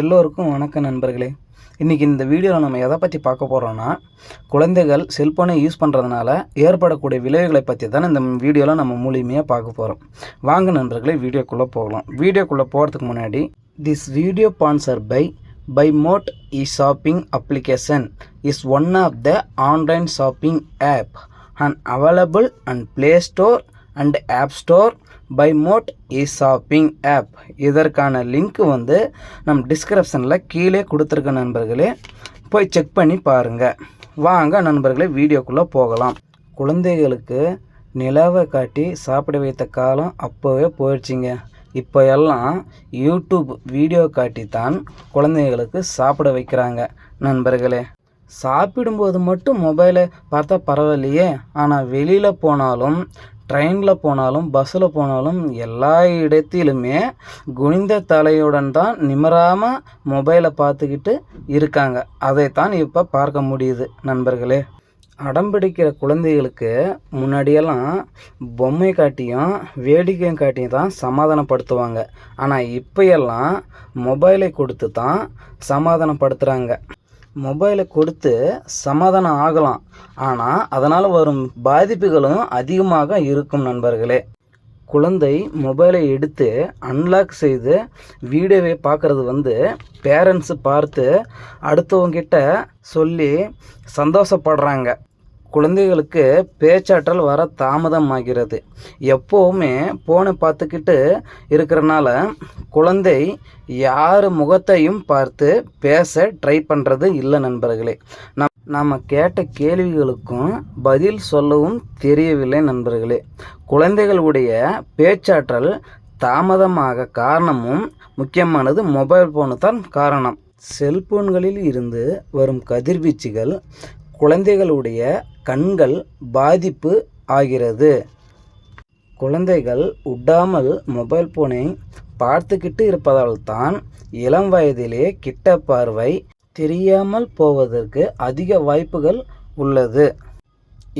எல்லோருக்கும் வணக்கம் நண்பர்களே. இன்றைக்கி இந்த வீடியோவில் நம்ம எதை பற்றி பார்க்க போகிறோன்னா, குழந்தைகள் செல்ஃபோனை யூஸ் பண்ணுறதுனால ஏற்படக்கூடிய விளைவுகளை பற்றி தான் இந்த வீடியோவில் நம்ம மூலியமாக பார்க்க போகிறோம். வாங்க நண்பர்களே, வீடியோக்குள்ளே போகலாம். வீடியோக்குள்ளே போகிறதுக்கு முன்னாடி, this video sponsor by mode shopping application is one of the online shopping app and available and play store and app store by mode shopping app. இதற்கான லிங்க் நம்ம டிஸ்கிரிப்ஷனில் கீழே கொடுத்துருக்க நண்பர்களே, போய் செக் பண்ணி பாருங்கள். வாங்க நண்பர்களே, வீடியோக்குள்ளே போகலாம். குழந்தைகளுக்கு நிலாவை காட்டி சாப்பிட வைத்த காலம் அப்போவே போயிடுச்சிங்க. இப்போ எல்லாம் யூடியூப் வீடியோ காட்டி தான் குழந்தைகளுக்கு சாப்பிட வைக்கிறாங்க நண்பர்களே. சாப்பிடும்போது மட்டும் மொபைலை பார்த்தா பரவாயில்லையே, ஆனால் வெளியில் போனாலும், ட்ரெயினில் போனாலும், பஸ்ஸில் போனாலும் எல்லா இடத்திலுமே குனிந்த தலையுடன் தான் நிமிராமல் மொபைலை பார்த்துக்கிட்டு இருக்காங்க. அதைத்தான் இப்போ பார்க்க முடியுது நண்பர்களே. அடம்பிடிக்கிற குழந்தைகளுக்கு முன்னாடியெல்லாம் பொம்மை காட்டியும் வேடிக்கையும் காட்டியும் தான் சமாதானப்படுத்துவாங்க. ஆனால் இப்போயெல்லாம் மொபைலை கொடுத்து தான் சமாதானப்படுத்துகிறாங்க. மொபைலை கொடுத்து சமாதானம் ஆகலாம், ஆனால் அதனால் வரும் பாதிப்புகளும் அதிகமாக இருக்கும் நண்பர்களே. குழந்தை மொபைலை எடுத்து அன்லாக் செய்து வீடியோவை பார்க்குறது பேரண்ட்ஸு பார்த்து அடுத்தவங்கிட்ட சொல்லி சந்தோஷப்படுறாங்க. குழந்தைகளுக்கு பேச்சாற்றல் வர தாமதமாகிறது. எப்போவுமே ஃபோனை பார்த்துக்கிட்டு இருக்கிறனால குழந்தை யார் முகத்தையும் பார்த்து பேச ட்ரை பண்ணுறது இல்லை நண்பர்களே. நாம் கேட்ட கேள்விகளுக்கும் பதில் சொல்லவும் தெரியவில்லை நண்பர்களே. குழந்தைகளுடைய பேச்சாற்றல் தாமதமாக காரணமும் முக்கியமானது மொபைல் ஃபோனு தான் காரணம். செல்போன்களில் இருந்து வரும் கதிர்வீச்சுகள் குழந்தைகளுடைய கண்கள் பாதிப்பு ஆகிறது. குழந்தைகள் விடாமல் மொபைல் ஃபோனை பார்த்துக்கிட்டு இருப்பதால் தான் இளம் வயதிலே கிட்ட பார்வை தெரியாமல் போவதற்கு அதிக வாய்ப்புகள் உள்ளது.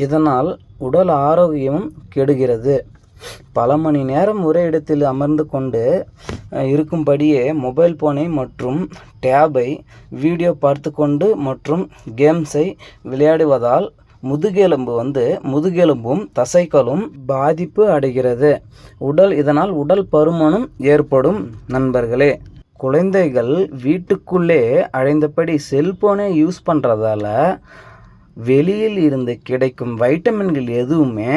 இதனால் உடல் ஆரோக்கியமும் கெடுகிறது. பல மணி நேரம் ஒரே இடத்தில் அமர்ந்து கொண்டு இருக்கும்படியே மொபைல் ஃபோனை மற்றும் டேபை வீடியோ பார்த்து கொண்டு மற்றும் கேம்ஸை விளையாடுவதால் முதுகெலும்பும் தசைகளும் பாதிப்பு அடைகிறது. இதனால் உடல் பருமனும் ஏற்படும் நண்பர்களே. குழந்தைகள் வீட்டுக்குள்ளே அடைந்தபடி செல்போனை யூஸ் பண்ணுறதால வெளியில் இருந்து கிடைக்கும் வைட்டமின்கள் எதுவுமே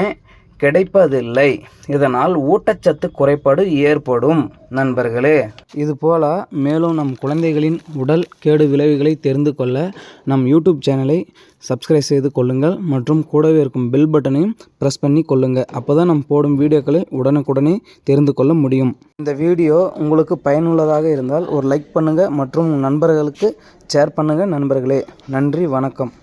கிடைப்பதில்லை. இதனால் ஊட்டச்சத்து குறைபாடு ஏற்படும் நண்பர்களே. இதுபோல் மேலும் நம் குழந்தைகளின் உடல் கேடு விளைவுகளை தெரிந்து கொள்ள நம் யூடியூப் சேனலை சப்ஸ்கிரைப் செய்து கொள்ளுங்கள் மற்றும் கூடவே இருக்கும் பெல் பட்டனையும் ப்ரெஸ் பண்ணி கொள்ளுங்கள். அப்போ தான் நம் போடும் வீடியோக்களை உடனுக்குடனே தெரிந்து கொள்ள முடியும். இந்த வீடியோ உங்களுக்கு பயனுள்ளதாக இருந்தால் ஒரு லைக் பண்ணுங்கள் மற்றும் நண்பர்களுக்கு ஷேர் பண்ணுங்கள் நண்பர்களே. நன்றி, வணக்கம்.